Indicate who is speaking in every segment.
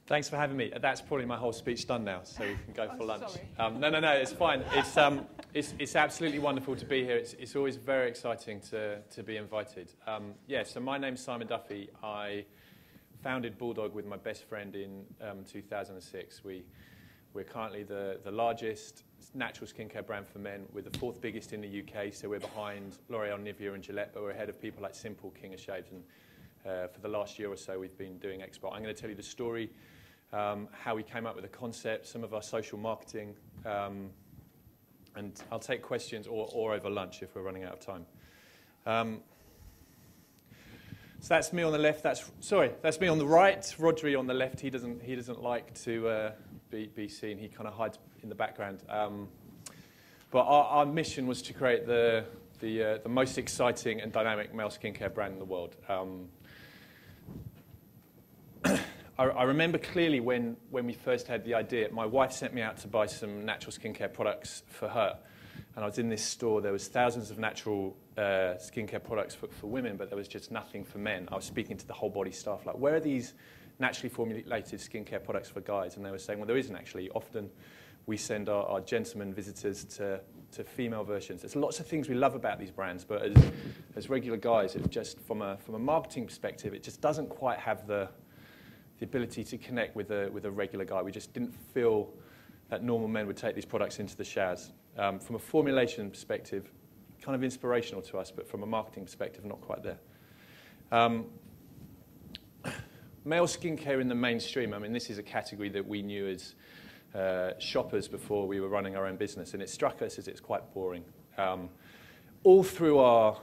Speaker 1: Thanks for having me. That's probably my whole speech done now, so we can go for lunch.
Speaker 2: Sorry.
Speaker 1: No, it's fine. It's absolutely wonderful to be here. It's always very exciting to be invited. Yeah, so my name's Simon Duffy. I founded Bulldog with my best friend in 2006. We're currently the largest natural skincare brand for men. We're the fourth biggest in the UK, so we're behind L'Oreal, Nivea and Gillette, but we're ahead of people like Simple, King of Shaves, and for the last year or so we've been doing Export. I'm going to tell you the story, how we came up with the concept, some of our social marketing, and I'll take questions or over lunch if we're running out of time. So that's me on the left. That's me on the right. Rodri on the left. He doesn't like to be seen. He kind of hides in the background. But our mission was to create the most exciting and dynamic male skincare brand in the world. I remember clearly when we first had the idea. My wife sent me out to buy some natural skincare products for her. And I was in this store. There was thousands of natural skincare products for women, but there was just nothing for men. I was speaking to the whole body staff, like, where are these naturally formulated skincare products for guys? And they were saying, well, there isn't actually. Often we send our gentlemen visitors to female versions. There's lots of things we love about these brands, but as regular guys, it's just from a marketing perspective, it just doesn't quite have the ability to connect with a regular guy. We just didn't feel that normal men would take these products into the showers. From a formulation perspective, kind of inspirational to us, but from a marketing perspective, not quite there. Male skincare in the mainstream, I mean, this is a category that we knew as shoppers before we were running our own business, and it struck us as it's quite boring. All through our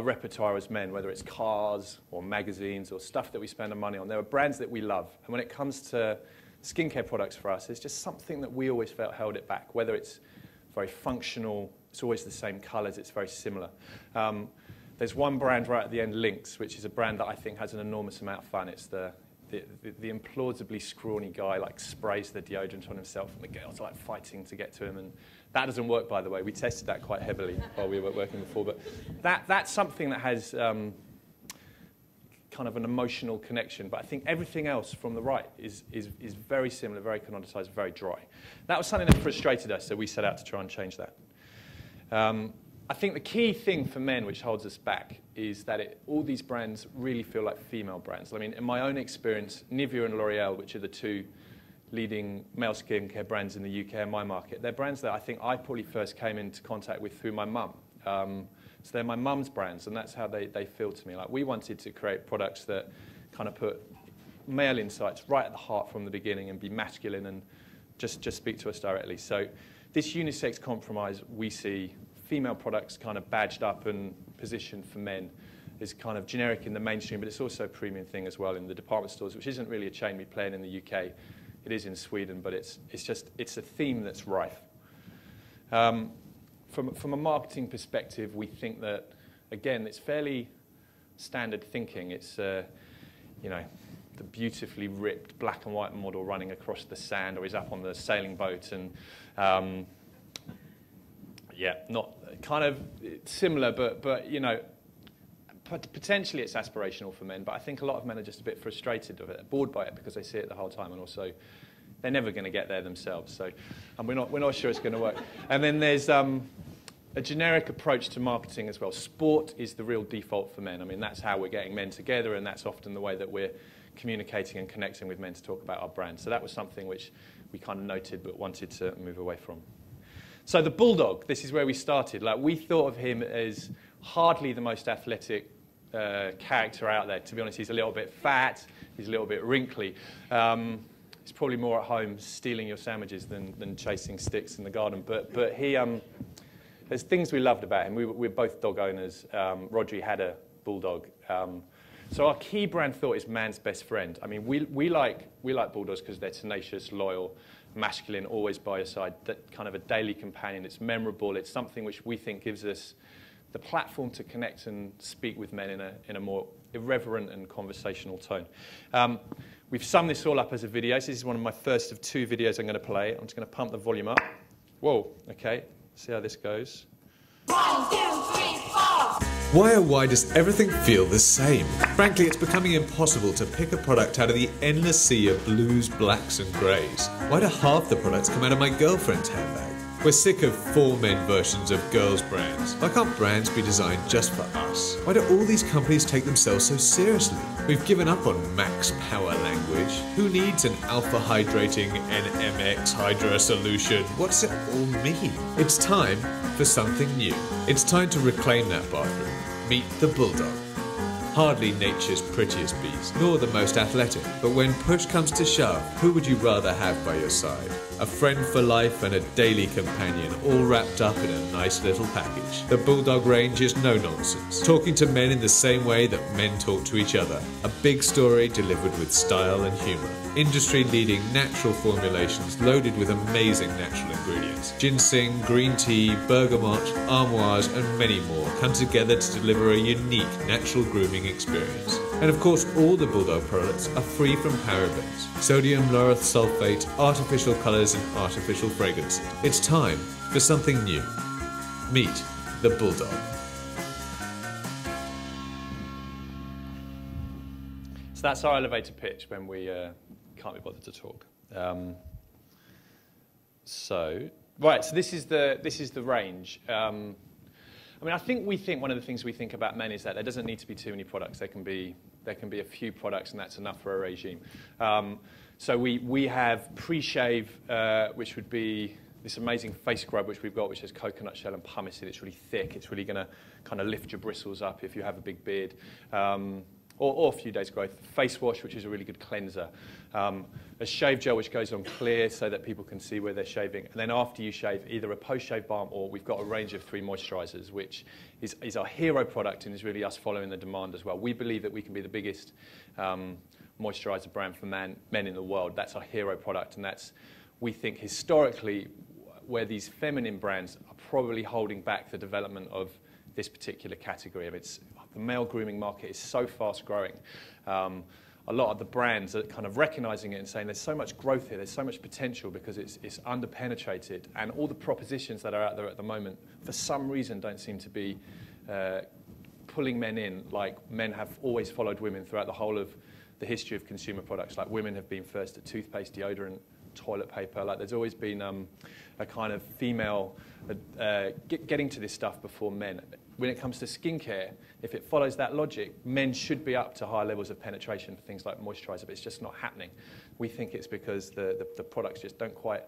Speaker 1: repertoire as men, whether it's cars or magazines or stuff that we spend our money on, there are brands that we love. And when it comes to skincare products for us, it's just something that we always felt held it back, whether it's very functional, it's always the same colors, it's very similar. There's one brand right at the end, Lynx, which is a brand that I think has an enormous amount of fun. It's the implausibly scrawny guy like sprays the deodorant on himself, and the girls are like fighting to get to him, and that doesn't work, by the way. We tested that quite heavily while we were working before, but that's something that has kind of an emotional connection. But I think everything else from the right is very similar, very commoditized, very dry. That was something that frustrated us, so we set out to try and change that. I think the key thing for men which holds us back is that all these brands really feel like female brands. I mean, in my own experience, Nivea and L'Oreal, which are the two leading male skincare brands in the UK and my market, they're brands that I think I probably first came into contact with through my mum. So they're my mum's brands, and that's how they feel to me. Like, we wanted to create products that kind of put male insights right at the heart from the beginning and be masculine and just speak to us directly. So this unisex compromise, we see female products kind of badged up and positioned for men is kind of generic in the mainstream, but it's also a premium thing as well in the department stores, which isn't really a chain we play in the UK. It is in Sweden, but it's a theme that's rife. From a marketing perspective, we think that, again, it's fairly standard thinking. It's you know, the beautifully ripped black and white model running across the sand, or he's up on the sailing boat, and yeah, not kind of similar, but you know, potentially it's aspirational for men. But I think a lot of men are just a bit frustrated of it, bored by it, because they see it the whole time, and also they're never going to get there themselves. So, and we're not sure it's going to work. And then there's a generic approach to marketing as well. Sport is the real default for men. I mean, that's how we're getting men together, and that's often the way that we're communicating and connecting with men to talk about our brand. So that was something which we kind of noted but wanted to move away from. So the Bulldog, this is where we started. Like, we thought of him as hardly the most athletic character out there. To be honest, he's a little bit fat, he's a little bit wrinkly. He's probably more at home stealing your sandwiches than chasing sticks in the garden. But he, there's things we loved about him. We're both dog owners. Rodri had a Bulldog. So our key brand thought is man's best friend. I mean, we like Bulldogs because they're tenacious, loyal, masculine, always by your side, that kind of a daily companion. It's memorable. It's something which we think gives us the platform to connect and speak with men in a more irreverent and conversational tone. We've summed this all up as a video. So this is one of my first of two videos I'm going to play. I'm just going to pump the volume up. Whoa, okay. See how this goes.
Speaker 3: 1, 2, 3, 4.
Speaker 2: Why oh why does everything feel the same? Frankly, it's becoming impossible to pick a product out of the endless sea of blues, blacks and greys. Why do half the products come out of my girlfriend's handbag? We're sick of for men versions of girls' brands. Why can't brands be designed just for us? Why do all these companies take themselves so seriously? We've given up on max power language. Who needs an alpha hydrating NMX Hydra solution? What's it all mean? It's time for something new. It's time to reclaim that bathroom. Meet the Bulldog. Hardly nature's prettiest beast, nor the most athletic. But when push comes to shove, who would you rather have by your side? A friend for life and a daily companion, all wrapped up in a nice little package. The Bulldog range is no nonsense, talking to men in the same way that men talk to each other. A big story delivered with style and humour. Industry-leading natural formulations loaded with amazing natural ingredients. Ginseng, green tea, bergamot, armoires and many more come together to deliver a unique natural grooming experience. And of course, all the Bulldog products are free from parabens, sodium lauryl sulfate, artificial colours and artificial fragrances. It's time for something new. Meet the Bulldog.
Speaker 1: So that's our elevator pitch when we can't be bothered to talk. So this is the range. I mean, I think one of the things we think about men is that there doesn't need to be too many products. There can be a few products, and that's enough for a regime. So we have pre-shave, which would be this amazing face scrub which we've got, which has coconut shell and pumice in it. It's really thick. It's really going to kind of lift your bristles up if you have a big beard. Or a few days growth. Face wash, which is a really good cleanser. A shave gel, which goes on clear so that people can see where they're shaving. And then after you shave, either a post-shave balm or we've got a range of 3 moisturisers, which is our hero product and is really us following the demand as well. We believe that we can be the biggest moisturiser brand for men in the world. That's our hero product, and that's, we think, historically, where these feminine brands are probably holding back the development of this particular category. The male grooming market is so fast growing. A lot of the brands are kind of recognizing it and saying there's so much growth here, there's so much potential because it's underpenetrated, and all the propositions that are out there at the moment, for some reason, don't seem to be pulling men in like men have always followed women throughout the whole of the history of consumer products. Like women have been first at toothpaste, deodorant, toilet paper. Like there's always been a kind of female getting to this stuff before men. When it comes to skincare, if it follows that logic, men should be up to higher levels of penetration for things like moisturiser, but it's just not happening. We think it's because the products just don't quite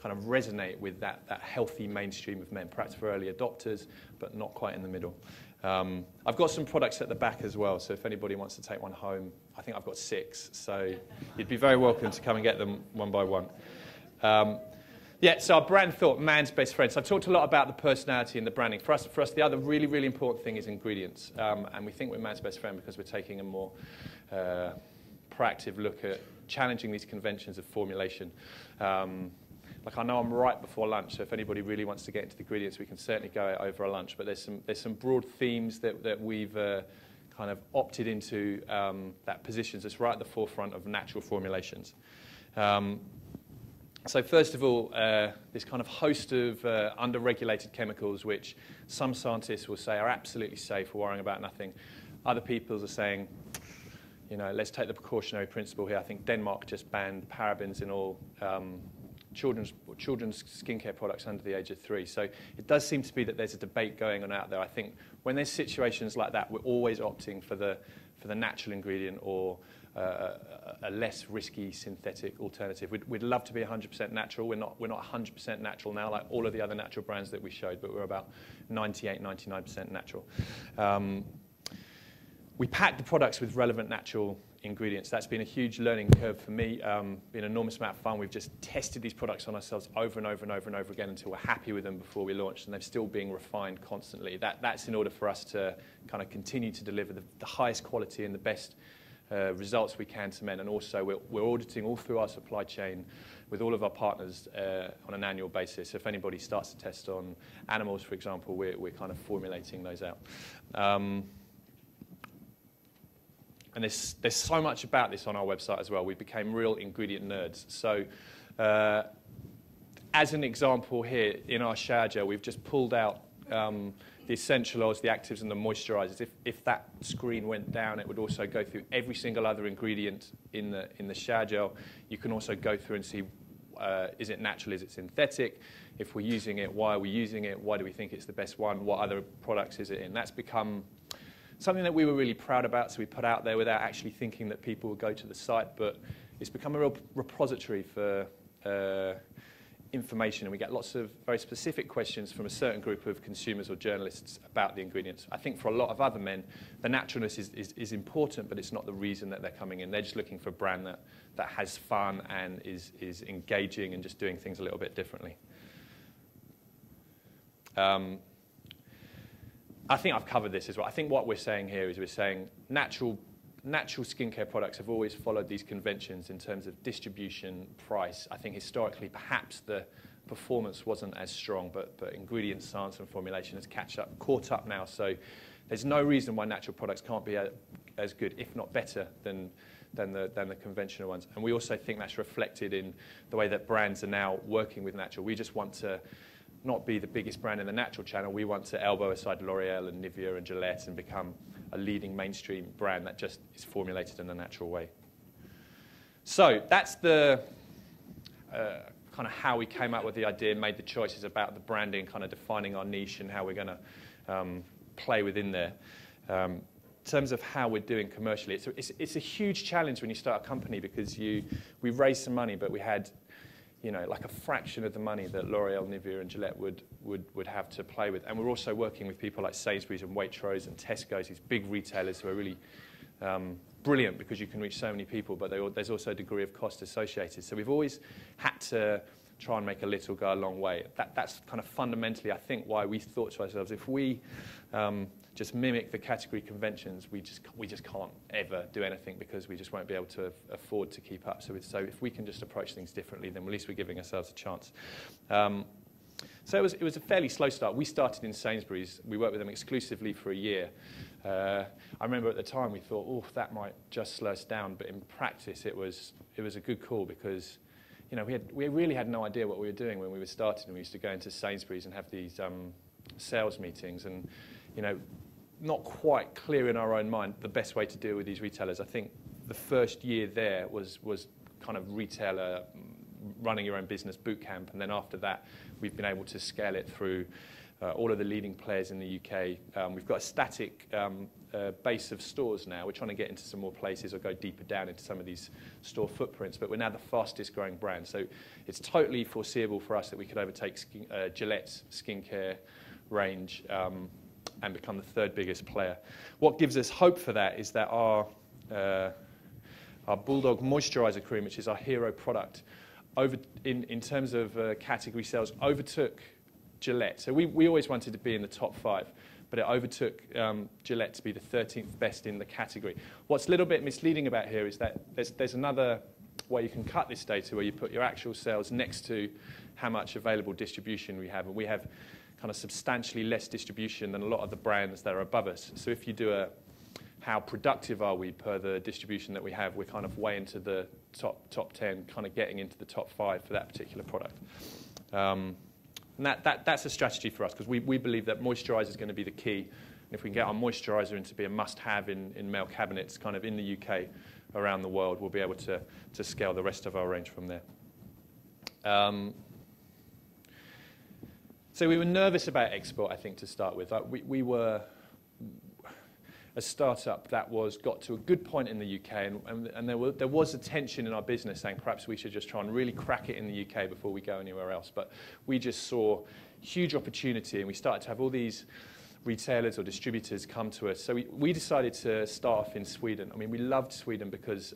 Speaker 1: kind of resonate with that healthy mainstream of men, perhaps for early adopters, but not quite in the middle. I've got some products at the back as well, so if anybody wants to take one home, I think I've got 6, so you'd be very welcome to come and get them one by one. Yeah, so our brand thought, man's best friend. So I've talked a lot about the personality and the branding. For us, the other really, really important thing is ingredients. And we think we're man's best friend because we're taking a more proactive look at challenging these conventions of formulation. Like I know I'm right before lunch, so if anybody really wants to get into the ingredients, we can certainly go over a lunch. But there's some broad themes that we've kind of opted into that positions us right at the forefront of natural formulations. So first of all, this kind of host of under-regulated chemicals, which some scientists will say are absolutely safe, we're worrying about nothing. Other people are saying, you know, let's take the precautionary principle here. I think Denmark just banned parabens in all children's skincare products under the age of 3. So it does seem to be that there's a debate going on out there. I think when there's situations like that, we're always opting for the natural ingredient or a less risky synthetic alternative. We'd love to be 100% natural. We're not 100% natural now, like all of the other natural brands that we showed, but we're about 98, 99% natural. We pack the products with relevant natural ingredients. That's been a huge learning curve for me. Been an enormous amount of fun. We've just tested these products on ourselves over and over and over and over again until we're happy with them before we launched, and they're still being refined constantly. That's in order for us to kind of continue to deliver the highest quality and the best results we can to men. And also we're auditing all through our supply chain with all of our partners on an annual basis. If anybody starts to test on animals, for example, we're kind of formulating those out. And there's so much about this on our website as well. We became real ingredient nerds. So as an example here, in our shower gel, we've just pulled out the essential oils, the actives and the moisturizers. If that screen went down, it would also go through every single other ingredient in the shower gel. You can also go through and see, is it natural, is it synthetic? If we're using it, why are we using it? Why do we think it's the best one? What other products is it in? That's become something that we were really proud about, so we put out there without actually thinking that people would go to the site, but it's become a real repository for information, and we get lots of very specific questions from a certain group of consumers or journalists about the ingredients. I think for a lot of other men, the naturalness is important, but it's not the reason that they're coming in. They're just looking for a brand that has fun and is engaging and just doing things a little bit differently. I think I've covered this as well. I think what we're saying here is we're saying natural skincare products have always followed these conventions in terms of distribution, price. I think historically perhaps the performance wasn't as strong, but ingredient science and formulation has caught up now. So there's no reason why natural products can't be as good, if not better, than the conventional ones. And we also think that's reflected in the way that brands are now working with natural. We just want to not be the biggest brand in the natural channel. We want to elbow aside L'Oreal and Nivea and Gillette and become a leading mainstream brand that just is formulated in a natural way. So that's the kind of how we came up with the idea, made the choices about the branding, kind of defining our niche and how we're going to play within there. In terms of how we're doing commercially, it's a huge challenge when you start a company, because we raised some money, but we had, you know, like a fraction of the money that L'Oreal, Nivea and Gillette would have to play with. And we're also working with people like Sainsbury's and Waitrose and Tesco's, these big retailers who are really brilliant because you can reach so many people, but there's also a degree of cost associated. So we've always had to try and make a little go a long way. That's kind of fundamentally, I think, why we thought to ourselves, if we just mimic the category conventions, we just can't ever do anything, because we just won't be able to afford to keep up. So if we can just approach things differently, then at least we're giving ourselves a chance. So it was a fairly slow start. We started in Sainsbury's. We worked with them exclusively for a year. I remember at the time we thought, oh, that might just slow us down. But in practice, it was a good call, because you know, we really had no idea what we were doing when we were starting. And we used to go into Sainsbury's and have these sales meetings, and you know, not quite clear in our own mind the best way to deal with these retailers. I think the first year there was kind of retailer running your own business boot camp, and then after that we've been able to scale it through all of the leading players in the UK. We've got a static base of stores now. We're trying to get into some more places or go deeper down into some of these store footprints, but we're now the fastest growing brand. So it's totally foreseeable for us that we could overtake Gillette's skincare range and become the third biggest player. What gives us hope for that is that our Bulldog moisturizer cream, which is our hero product, in terms of category sales, overtook Gillette. So we always wanted to be in the top 5, but it overtook Gillette to be the 13th best in the category. What's a little bit misleading about here is that there's another way you can cut this data, where you put your actual sales next to how much available distribution we have. And we have kind of substantially less distribution than a lot of the brands that are above us. So if you do how productive are we per the distribution that we have, we're kind of way into the top 10, kind of getting into the top 5 for that particular product. And that's a strategy for us, because we believe that moisturizer is going to be the key. And if we can get our moisturizer into be a must-have in male cabinets, kind of in the UK, around the world, we'll be able to scale the rest of our range from there. So we were nervous about export, I think, to start with. We were a startup that got to a good point in the UK, and there was a tension in our business saying perhaps we should just try and really crack it in the UK before we go anywhere else. But we just saw huge opportunity, and we started to have all these retailers or distributors come to us. So we decided to start off in Sweden. I mean, we loved Sweden because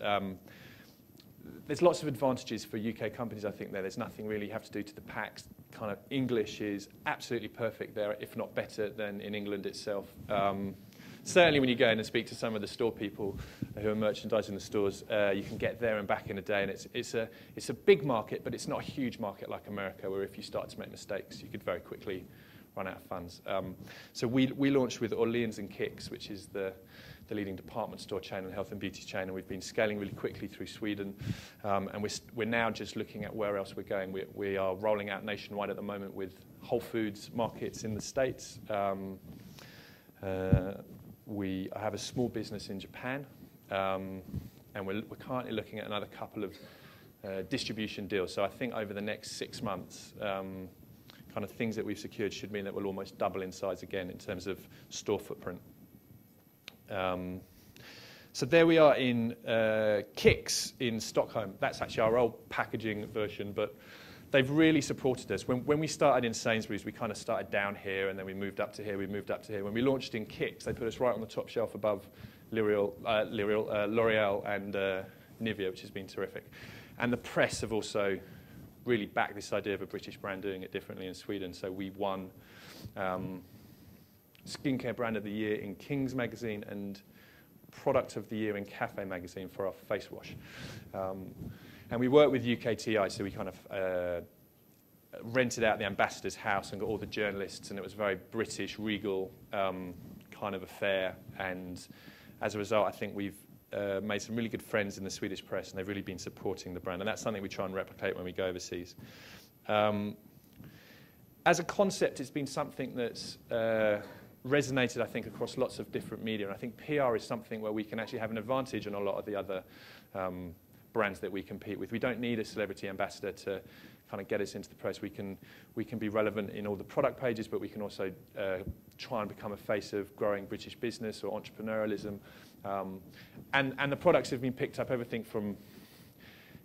Speaker 1: there's lots of advantages for UK companies, I think. There's nothing really you have to do to the packs. Kind of English is absolutely perfect there, if not better than in England itself. Certainly when you go in and speak to some of the store people who are merchandising the stores, you can get there and back in a day. And it's a big market, but it's not a huge market like America, where if you start to make mistakes, you could very quickly run out of funds. So we launched with Orleans and Kicks, which is the the leading department store chain and health and beauty chain, and we've been scaling really quickly through Sweden, and we're now just looking at where else we're going. We are rolling out nationwide at the moment with Whole Foods markets in the States. We have a small business in Japan, and we're currently looking at another couple of distribution deals. So I think over the next 6 months, kind of things that we've secured should mean that we'll almost double in size again in terms of store footprint. So there we are in Kicks in Stockholm. That's actually our old packaging version, but they've really supported us. When we started in Sainsbury's, we kind of started down here, and then we moved up to here, we moved up to here. When we launched in Kicks, they put us right on the top shelf above L'Oreal and Nivea, which has been terrific. And the press have also really backed this idea of a British brand doing it differently in Sweden. So we won Skincare Brand of the Year in King's magazine and Product of the Year in Cafe magazine for our face wash. And we worked with UKTI, so we kind of rented out the ambassador's house and got all the journalists, and it was a very British, regal kind of affair. And as a result, I think we've made some really good friends in the Swedish press, and they've really been supporting the brand. And that's something we try and replicate when we go overseas. As a concept, it's been something that's resonated, I think, across lots of different media. And I think PR is something where we can actually have an advantage on a lot of the other brands that we compete with. We don't need a celebrity ambassador to kind of get us into the press. We can be relevant in all the product pages, but we can also try and become a face of growing British business or entrepreneurialism. And the products have been picked up, everything from,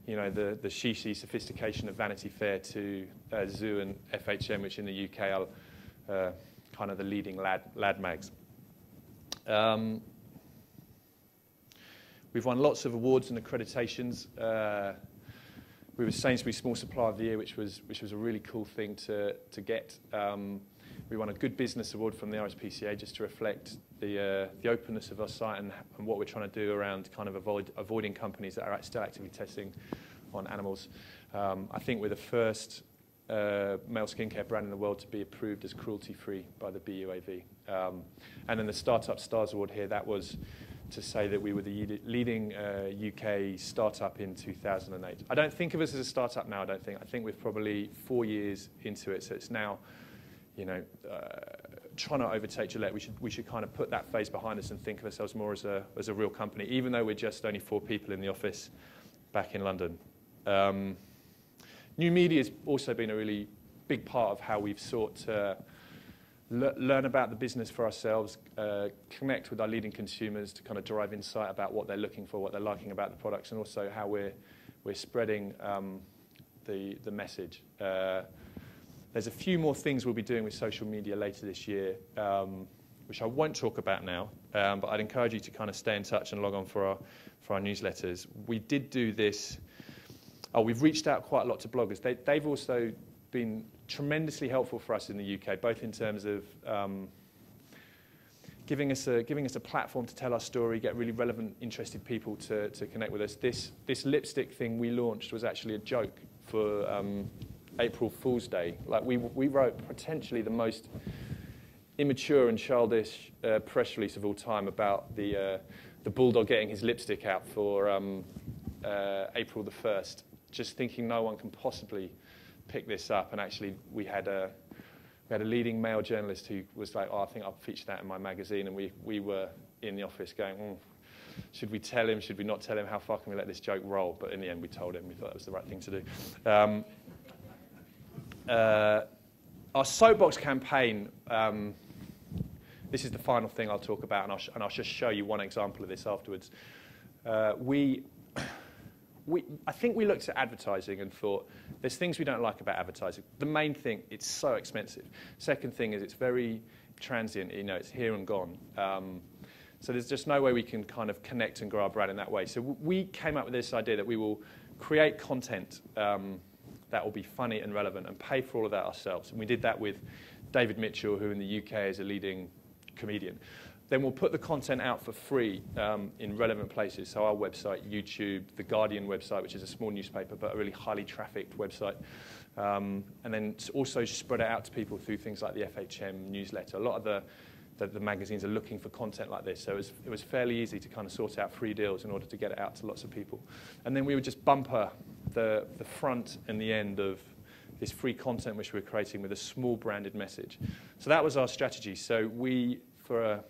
Speaker 1: you know, the shishi sophistication of Vanity Fair to Zoo and FHM, which in the UK are kind of the leading lad mags. We've won lots of awards and accreditations. We were Sainsbury's Small Supplier of the Year, which was a really cool thing to get. We won a Good Business Award from the RSPCA just to reflect the openness of our site and what we're trying to do around kind of avoiding companies that are still actively testing on animals. I think we're the first male skincare brand in the world to be approved as cruelty-free by the BUAV. And then the Startup Stars Award here, that was to say that we were the leading UK startup in 2008. I don't think of us as a startup now, I think we're probably 4 years into it, so it's now, you know, trying to overtake Gillette. We should kind of put that phase behind us and think of ourselves more as a real company, even though we're just only 4 people in the office back in London. New media has also been a really big part of how we've sought to learn about the business for ourselves, connect with our leading consumers to kind of derive insight about what they're looking for, what they're liking about the products, and also how we're spreading the message. There's a few more things we'll be doing with social media later this year, which I won't talk about now, but I'd encourage you to kind of stay in touch and log on for our newsletters. We did do this. We've reached out quite a lot to bloggers. They've also been tremendously helpful for us in the UK, both in terms of giving us a platform to tell our story, get really relevant, interested people to connect with us. This lipstick thing we launched was actually a joke for April Fool's Day. Like we wrote potentially the most immature and childish press release of all time about the Bulldog getting his lipstick out for April the 1st, just thinking no one can possibly pick this up. And actually we had a leading male journalist who was like, I think I'll feature that in my magazine. And we were in the office going, should we tell him, should we not tell him, how far can we let this joke roll? But in the end we told him, we thought that was the right thing to do. Our Soapbox campaign, this is the final thing I'll talk about, and I'll just show you one example of this afterwards. I think we looked at advertising and thought, there's things we don't like about advertising. The main thing, it's so expensive. Second thing is it's very transient, you know, it's here and gone. So there's just no way we can kind of connect and grow our brand in that way. So we came up with this idea that we will create content that will be funny and relevant and pay for all of that ourselves. And we did that with David Mitchell, who in the UK is a leading comedian. Then we'll put the content out for free in relevant places. So our website, YouTube, the Guardian website, which is a small newspaper but a really highly trafficked website. And then also spread it out to people through things like the FHM newsletter. A lot of the that the magazines are looking for content like this. So it was fairly easy to kind of sort out free deals in order to get it out to lots of people. And then we would just bumper the front and the end of this free content which we were creating with a small branded message. So that was our strategy. So we, for a,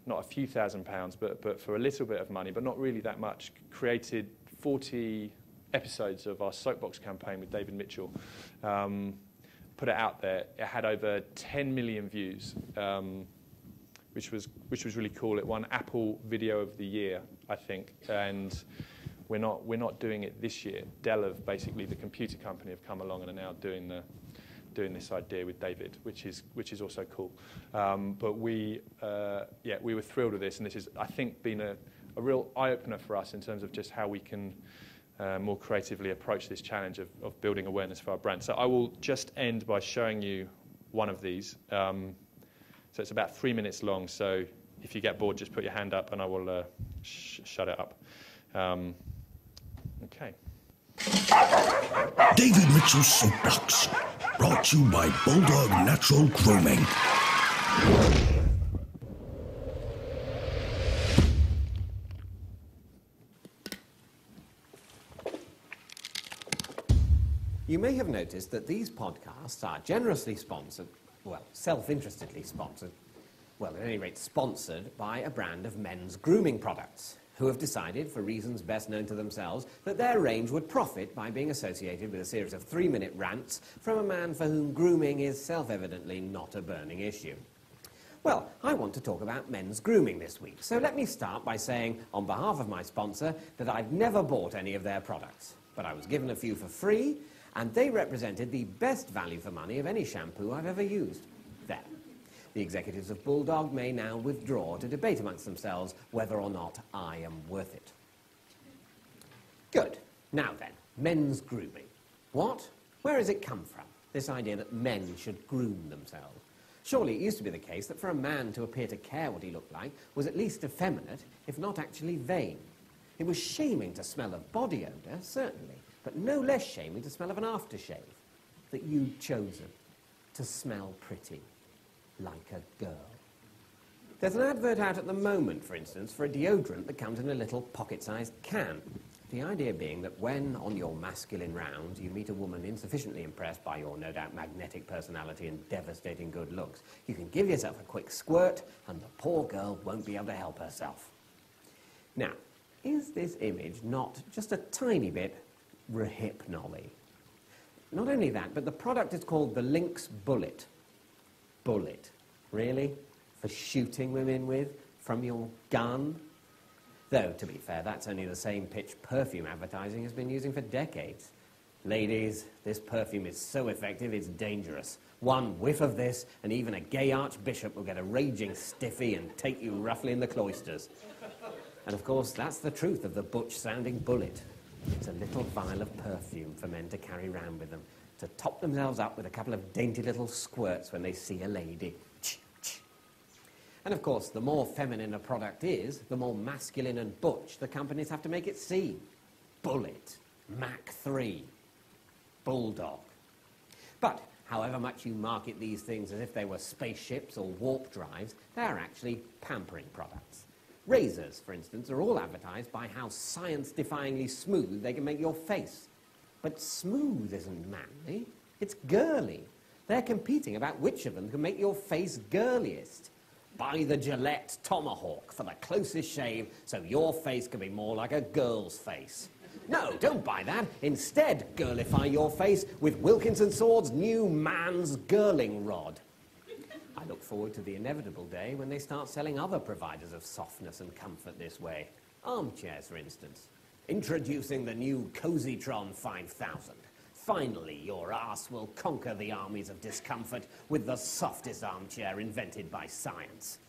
Speaker 1: not a few £1,000s, but for a little bit of money, but not really that much, created 40 episodes of our Soapbox campaign with David Mitchell. Put it out there. It had over 10 million views, which was really cool. It won Apple Video of the Year, I think, and we're not doing it this year. Dell, have basically, the computer company, have come along and are now doing this idea with David, which is also cool. But we were thrilled with this, and this has, I think, been a real eye-opener for us in terms of just how we can more creatively approach this challenge of building awareness for our brand. So I will just end by showing you one of these. So it's about 3 minutes long, so if you get bored, just put your hand up and I will shut it up. Okay.
Speaker 3: David Mitchell's Soapbox, brought to you by Bulldog Natural Grooming.
Speaker 4: You may have noticed that these podcasts are generously sponsored, well, self-interestedly sponsored, well, at any rate, sponsored by a brand of men's grooming products, who have decided, for reasons best known to themselves, that their range would profit by being associated with a series of 3-minute rants from a man for whom grooming is self-evidently not a burning issue. Well, I want to talk about men's grooming this week, so let me start by saying, on behalf of my sponsor, that I've never bought any of their products, but I was given a few for free, and they represented the best value for money of any shampoo I've ever used. There. The executives of Bulldog may now withdraw to debate amongst themselves whether or not I am worth it. Good. Now then, men's grooming. What? Where has it come from, this idea that men should groom themselves? Surely it used to be the case that for a man to appear to care what he looked like was at least effeminate, if not actually vain. It was shaming to smell of body odour, certainly, but no less shaming to smell of an aftershave that you'd chosen to smell pretty, like a girl. There's an advert out at the moment, for instance, for a deodorant that comes in a little pocket-sized can. The idea being that when, on your masculine round, you meet a woman insufficiently impressed by your no doubt magnetic personality and devastating good looks, you can give yourself a quick squirt and the poor girl won't be able to help herself. Now, is this image not just a tiny bit rehypnolly? Not only that, but the product is called the Lynx Bullet. Bullet. Really? For shooting women with? From your gun? Though, to be fair, that's only the same pitch perfume advertising has been using for decades. Ladies, this perfume is so effective it's dangerous. One whiff of this, and even a gay archbishop will get a raging stiffy and take you roughly in the cloisters. And of course, that's the truth of the butch-sounding bullet. It's a little vial of perfume for men to carry around with them, to top themselves up with a couple of dainty little squirts when they see a lady. And of course, the more feminine a product is, the more masculine and butch the companies have to make it seem. Bullet, Mach 3, Bulldog. But however much you market these things as if they were spaceships or warp drives, they are actually pampering products. Razors, for instance, are all advertised by how science-defyingly smooth they can make your face. But smooth isn't manly, it's girly. They're competing about which of them can make your face girliest. Buy the Gillette Tomahawk for the closest shave so your face can be more like a girl's face. No, don't buy that. Instead, girlify your face with Wilkinson Sword's new man's girling rod. I look forward to the inevitable day when they start selling other providers of softness and comfort this way. Armchairs, for instance. Introducing the new Cozytron 5000. Finally, your ass will conquer the armies of discomfort with the softest armchair invented by science.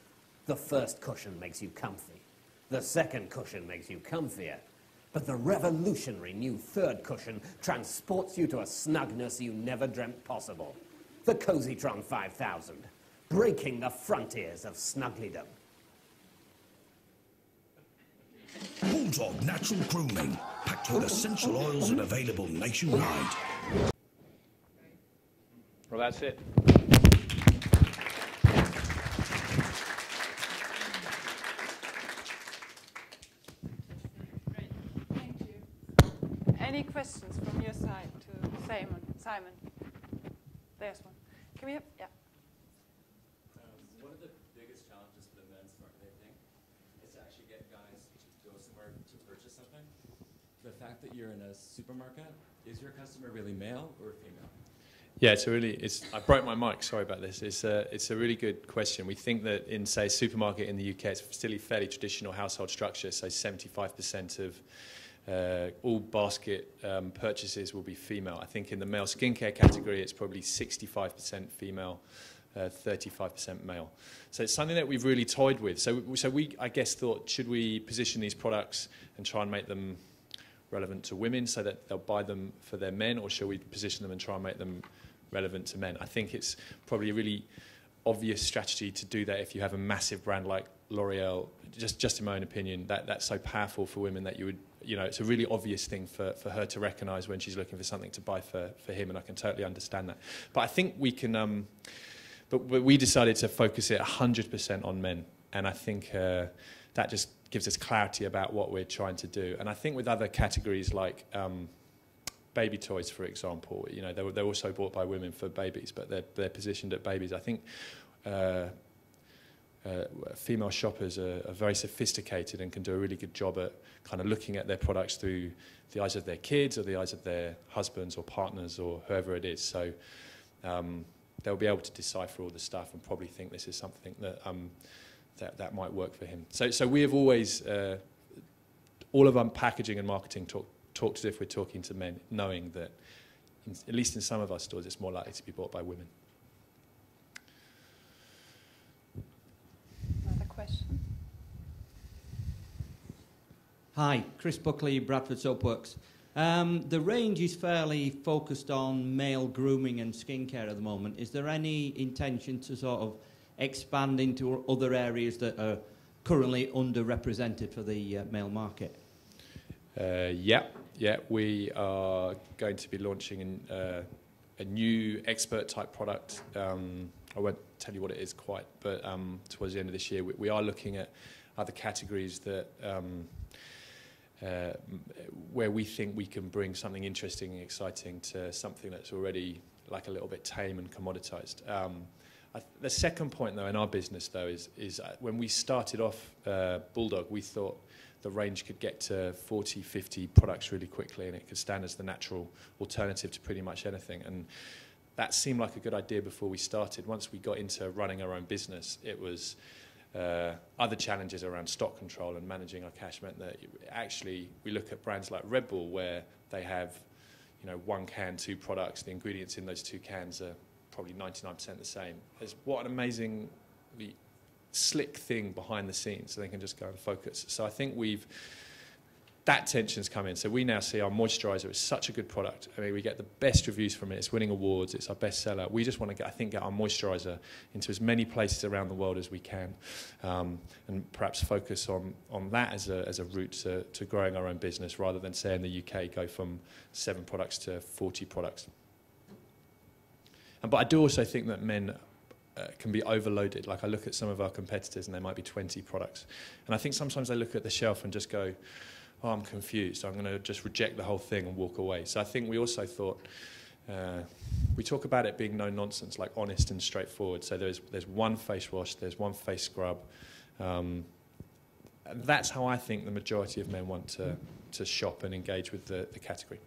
Speaker 4: The first cushion makes you comfy. The second cushion makes you comfier. But the revolutionary new third cushion transports you to a snugness you never dreamt possible. The Cozytron 5000. Breaking the frontiers of snugglydom.
Speaker 3: Bulldog Natural Grooming, packed with essential oils and available nationwide.
Speaker 1: Well, that's it.
Speaker 5: Any questions from your side to Simon? Simon, there's one. Can we have, yeah.
Speaker 6: One of the biggest challenges for the men's market, I think, is to actually get guys to go somewhere to purchase something. The fact that you're in a supermarket, is your customer really male or female?
Speaker 1: Yeah, I broke my mic, sorry about this. It's a really good question. We think that in, say, a supermarket in the UK, it's still a fairly traditional household structure, so 75% of all basket purchases will be female. I think in the male skincare category, it's probably 65% female, 35% male. So it's something that we've really toyed with. So we, I guess, thought, should we position these products and try and make them relevant to women so that they'll buy them for their men, or shall we position them and try and make them relevant to men? I think it's probably a really obvious strategy to do that if you have a massive brand like L'Oreal. Just in my own opinion, that's so powerful for women that you would, it's a really obvious thing for her to recognise when she's looking for something to buy for him, and I can totally understand that. But I think we can, but we decided to focus it 100% on men, and I think that just gives us clarity about what we're trying to do. And I think with other categories like baby toys, for example, they're also bought by women for babies, but they're positioned at babies. I think female shoppers are very sophisticated and can do a really good job at kind of looking at their products through the eyes of their kids or the eyes of their husbands or partners or whoever it is. So they'll be able to decipher all the stuff and probably think this is something that that might work for him. So we have always, all of our packaging and marketing talk as if we're talking to men, knowing that, at least in some of our stores, it's more likely to be bought by women.
Speaker 5: Another question?
Speaker 7: Hi, Chris Buckley, Bradford Soapbox. The range is fairly focused on male grooming and skincare at the moment. Is there any intention to sort of expand into other areas that are currently underrepresented for the male market?
Speaker 1: Yeah, we are going to be launching a new expert type product. I won't tell you what it is quite, but towards the end of this year, we are looking at other categories that where we think we can bring something interesting and exciting to something that's already like a little bit tame and commoditized. The second point, though, in our business, though, is when we started off Bulldog, we thought the range could get to 40, 50 products really quickly, and it could stand as the natural alternative to pretty much anything. And that seemed like a good idea before we started. Once we got into running our own business, it was other challenges around stock control and managing our cash meant that actually we look at brands like Red Bull, where they have, one can, 2 products. The ingredients in those 2 cans are probably 99% the same. It's what an amazingly slick thing behind the scenes, so they can just go and focus. So I think that tension's come in. So we now see our moisturiser is such a good product. I mean, we get the best reviews from it. It's winning awards. It's our best seller. We just want to get our moisturiser into as many places around the world as we can, and perhaps focus on that as a route to growing our own business, rather than, say, in the UK, go from 7 products to 40 products. But I do also think that men can be overloaded. Like, I look at some of our competitors and there might be 20 products. And I think sometimes I look at the shelf and just go, oh, I'm confused. I'm going to just reject the whole thing and walk away. So I think we also thought, we talk about it being no nonsense, like honest and straightforward. So there's one face wash, there's one face scrub. And that's how I think the majority of men want to shop and engage with the category.